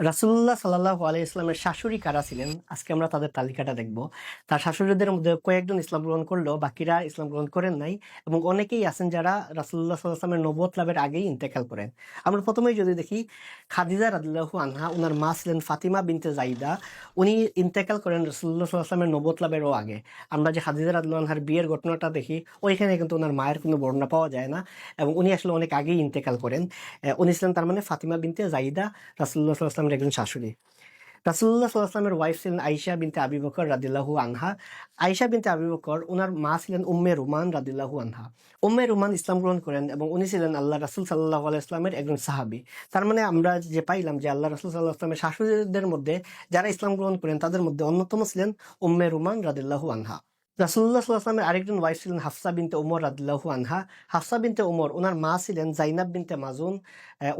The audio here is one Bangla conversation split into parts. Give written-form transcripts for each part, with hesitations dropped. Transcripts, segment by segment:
রাসূলুল্লাহ সাল্লাল্লাহু আলাইহি ইসলামের শাশুড়ি কারা ছিলেন? আজকে আমরা তাদের তালিকাটা দেখব। তার শাশুড়িদের মধ্যে কয়েকজন ইসলাম গ্রহণ করলেও বাকিরা ইসলাম গ্রহণ করেন নাই এবং অনেকেই আছেন যারা রাসূলুল্লাহ সাল্লাল্লাহু আলাইহি ওয়াসাল্লামের নবুয়ত লাভের আগেই ইন্তেকাল করেন। আমরা প্রথমেই যদি দেখি খাদিজা রাদিয়াল্লাহু আনহা, উনার মা ছিলেন ফাতিমা বিনতে জাইদা। উনি ইন্তেকাল করেন রাসূলুল্লাহ সাল্লাল্লাহু আলাইহি ওয়াসাল্লামের নবুয়ত লাভেরও আগে। আমরা যে খাদিজা রাদিয়াল্লাহু আনহার বিয়ের ঘটনাটা দেখি, ওইখানে কিন্তু উনার মায়ের কোনো বর্ণনা পাওয়া যায় না এবং উনি আসলে অনেক আগেই ইন্তেকাল করেন। উনি ছিলেন তার মানে ফাতিমা বিনতে জাইদা, রাসূলুল্লাহ সাল্লাল্লাহু আলাইহি ওয়াসাল্লামের একজন শাশুড়ি। রাসূলুল্লাহ সাল্লাল্লাহু আলাইহি ওয়াসাল্লামের ওয়াইফ ছিলেন আয়েশা বিনতে আবি বকর রাদিয়াল্লাহু আনহা। আয়েশা বিনতে আবি বকর, উনার মা ছিলেন উম্মে রুমান রাদিয়াল্লাহু আনহা। উম্মে রুমান ইসলাম গ্রহণ করেন এবং উনি ছিলেন আল্লাহ রাসূল সাল্লাল্লাহু আলাইহি ওয়াসাল্লামের একজন সাহাবী। তার মানে আমরা যে পাইলাম যে আল্লাহ রাসূল সাল্লাল্লাহু আলাইহি ওয়াসাল্লামের শাশুড়িদের মধ্যে যারা ইসলাম গ্রহণ করেন তাদের মধ্যে অন্যতম ছিলেন উম্মে রুমান রাদিয়াল্লাহু আনহা। রাসূলুল্লাহ সাল্লাল্লাহু আলাইহি ওয়াসাল্লামের আরেকজন ওয়াইফ ছিলেন হাফসা বিনতে উমর রাদিয়াল্লাহু আনহা। হাফসা বিনতে উমর, উনার মা ছিলেন জাইনাব বিনতে মাজুন।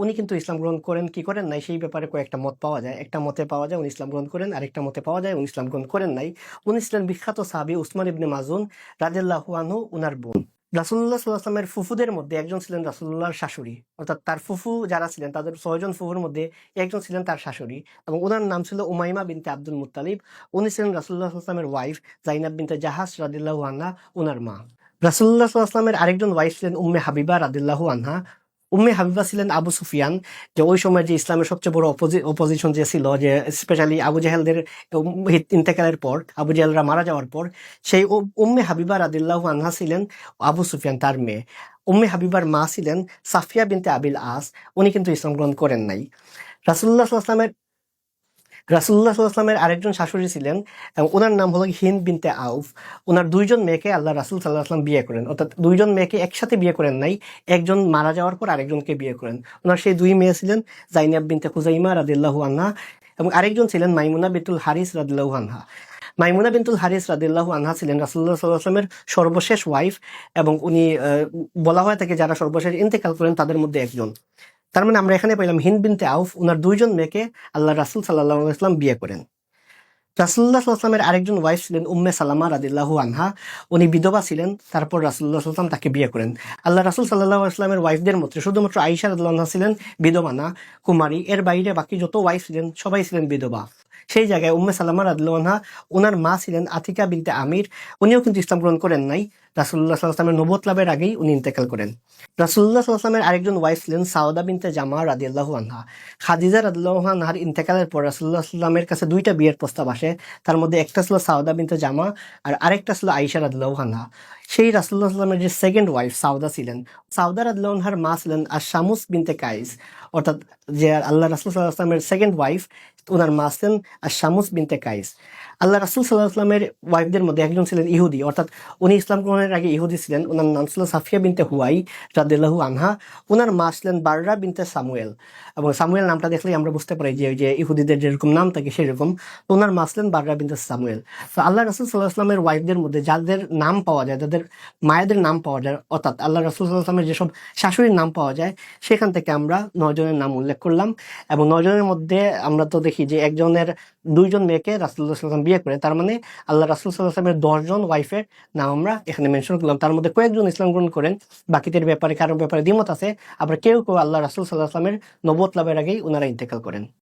উনি কিন্তু ইসলাম গ্রহণ করেন কি করেন নাই সেই ব্যাপারে কয়েকটা মত পাওয়া যায়। একটা মতে পাওয়া যায় উনি ইসলাম গ্রহণ করেন, আরেকটা মতে পাওয়া যায় উনি ইসলাম গ্রহণ করেন নাই। উনি ছিলেন বিখ্যাত সাহাবী উসমান ইবনে মাজুন রাদিয়াল্লাহু আনহু, উনার বোন। রাসূলুল্লাহ সাল্লাল্লাহু আলাইহি ওয়াসাল্লামের ফুফুদের মধ্যে একজন ছিলেন রাসূলুল্লাহর শাশুড়ি। অর্থাৎ তার ফুফু যারা ছিলেন তাদের ৬ জন ফুফুর মধ্যে একজন ছিলেন তার শাশুড়ি এবং উনার নাম ছিল উমাইমা বিনতে আব্দুল মুত্তালিব। উনি ছিলেন রাসূলুল্লাহ সাল্লাল্লাহু আলাইহি ওয়াসাল্লামের ওয়াইফ জাইনাব বিনতে জাহাশ রাদিয়াল্লাহু আনহা, উনার মা। রাসূলুল্লাহ সাল্লাল্লাহু আলাইহি ওয়াসাল্লামের আরেকজন ওয়াইফ ছিলেন উম্মে হাবিবা রাদিয়াল্লাহু আনহা। উম্মে হাবিবা ছিলেন আবু সুফিয়ান, যে ওই সময় যে ইসলামের সবচেয়ে বড় অপোজিশন যে ছিল, যে স্পেশালি আবু জাহেলদের ইন্তেকালের পর, আবু জাহেলরা মারা যাওয়ার পর, সেই উম্মে হাবিবা রাদিয়াল্লাহু আনহা ছিলেন আবু সুফিয়ান তার মেয়ে। উম্মে হাবিবার মা ছিলেন সাফিয়া বিনতে আবিল আস। উনি কিন্তু ইসলাম গ্রহণ করেন নাই। রাসূলুল্লাহ সাল্লাল্লাহু আলাইহি ওয়াসাল্লামের রাসূলুল্লাহ সাল্লাল্লাহু আলাইহি ওয়াসাল্লামের আরেকজন শাশুড়ি ছিলেন এবং উনার নাম হলো হিন্দ বিনতে আউফ। উনার ২ জন মেয়েকে আল্লাহ রাসূল সাল্লাল্লাহু আলাইহি ওয়াসাল্লাম বিয়ে করেন। অর্থাৎ ২ জন মেয়েকে একসাথে বিয়ে করেন নাই, একজন মারা যাওয়ার পর আরেকজনকে বিয়ে করেন। উনার সেই ২ মেয়ে ছিলেন যায়নাব বিনতে খুজাইমা রাদিয়াল্লাহু আনহা এবং আরেকজন ছিলেন মাইমুনা বিনতুল হারিস রাদিয়াল্লাহু আনহা। মাইমুনা বিনতুল হারিস রাদিয়াল্লাহু আনহা ছিলেন রাসূলুল্লাহ সাল্লাল্লাহু আলাইহি ওয়াসাল্লামের সর্বশেষ ওয়াইফ এবং উনি বলা হয়ে থাকে যারা সর্বশেষ ইন্তেকাল করেন তাদের মধ্যে একজন। তার মানে আমরা এখানে পাইলাম হিন্দ বিনতে আউফ, উনার ২ জন মেয়েকে আল্লাহ রাসূল সাল্লাল্লাহু আলাইহি ওয়াসাল্লাম বিয়ে করেন। রাসূলুল্লাহ সাল্লাল্লাহু আলাইহি ওয়াসাল্লামের আরেকজন ওয়াইফ ছিলেন উম্মে সালামা রাদিয়াল্লাহু আনহা। উনি বিধবা ছিলেন, তারপর রাসূলুল্লাহ সাল্লাল্লাহু আলাইহি ওয়াসাল্লাম তাকে বিয়ে করেন। আল্লাহ রাসূল সাল্লাল্লাহু আলাইহি ওয়াসাল্লামের ওয়াইফদের মধ্যে শুধুমাত্র আয়েশা রাদিয়াল্লাহু আনহা ছিলেন বিধবা না, কুমারী। এর বাইরে বাকি যত ওয়াইফ ছিলেন সবাই ছিলেন বিধবা। সেই জায়গায় উম্মে সালামা রাদিয়াল্লাহু আনহা, উনার মা ছিলেন আতিকা বিনতে আমির। উনিও কিন্তু ইসলাম গ্রহণ করেন নাই। রাসূলুল্লাহ সাল্লাল্লাহু আলাইহি ওয়াসাল্লামের নবুয়ত লাভের আগেই উনি ইন্তেকাল করেন। রাসূলুল্লাহ সাল্লাল্লাহু আলাইহি ওয়াসাল্লামের আরেকজন ওয়াইফ ছিলেন সাউদা বিনতে জামা রাদিয়াল্লাহু আনহা। খাদিজা রাদিয়াল্লাহু আনহার ইন্তেকালের পর রাসূলুল্লাহ সাল্লাল্লাহু আলাইহি ওয়াসাল্লামের কাছে ২টা বিয়ের প্রস্তাব আসে। তার মধ্যে একটা ছিল সাউদা বিনতে জামা আর আরেকটা ছিল আয়েশা রাদিয়াল্লাহু আনহা। সেই রাসূলুল্লাহ সাল্লাল্লাহু আলাইহি ওয়াসাল্লামের যে সেকেন্ড ওয়াইফ সাউদা ছিলেন, সাউদা রাদিয়াল্লাহু আনহার মা ছিলেন আশ-শামুস বিনতে কাইস। অর্থাৎ যে আল্লাহ রাসূল সাল্লাল্লাহু আলাইহি ওয়াসাল্লামের সেকেন্ড ওয়াইফ, উনার মা ছিলেন আশ-শামুস বিনতে কাইস। আল্লাহ রাসূল সাল্লাল্লাহু আলাইহি ওয়াসাল্লামের ওয়াইফদের মধ্যে একজন ছিলেন ইহুদি, অর্থাৎ উনি ইসলাম গ্রহণের আগে ইহুদি ছিলেন। উনার নাম ছিল সাফিয়া বিনতে হুয়াই রাদিয়াল্লাহু আনহা। উনার মা ছিলেন বাররা বিনতে সামুয়েল এবং সামুয়েল নামটা দেখলেই আমরা বুঝতে পারি যে ওই যে ইহুদিদের যেরকম নাম থাকে সেরকম। তো উনার মা ছিলেন বাররা বিনতে সামুয়েল। তো আল্লাহ রাসূল সাল্লাল্লাহু আলাইহি ওয়াসাল্লামের ওয়াইফদের মধ্যে যাদের নাম পাওয়া যায়, যাদের মায়েদের নাম পাওয়া যায়, অর্থাৎ আল্লাহ রাসূল সাল্লাল্লাহু আলাইহি ওয়াসাল্লামের যেসব শাশুড়ির নাম পাওয়া যায়, সেখান থেকে আমরা ৯ জনের নাম উল্লেখ করলাম এবং ৯ জনের মধ্যে আমরা তো দেখি যে একজনের ২ জন মেয়েকে রাসূলুল্লাহ সাল্লাল্লাহু আলাইহি ওয়াসাল্লাম বিয়ে করেন। তার মানে আল্লাহ রাসূল সাল্লাল্লাহু আলাইহি ওয়াসাল্লামের ১০ জন ওয়াইফের নাম আমরা এখানে মেনশন করলাম। তার মধ্যে কয়েকজন ইসলাম গ্রহণ করেন, বাকিদের ব্যাপারে কারোর ব্যাপারে দ্বিমত আছে। আবার কেউ কেউ আল্লাহ রাসূল সাল্লাল্লাহু আলাইহি ওয়াসাল্লামের নবুয়ত লাভের আগেই উনারা ইন্তেকাল করেন।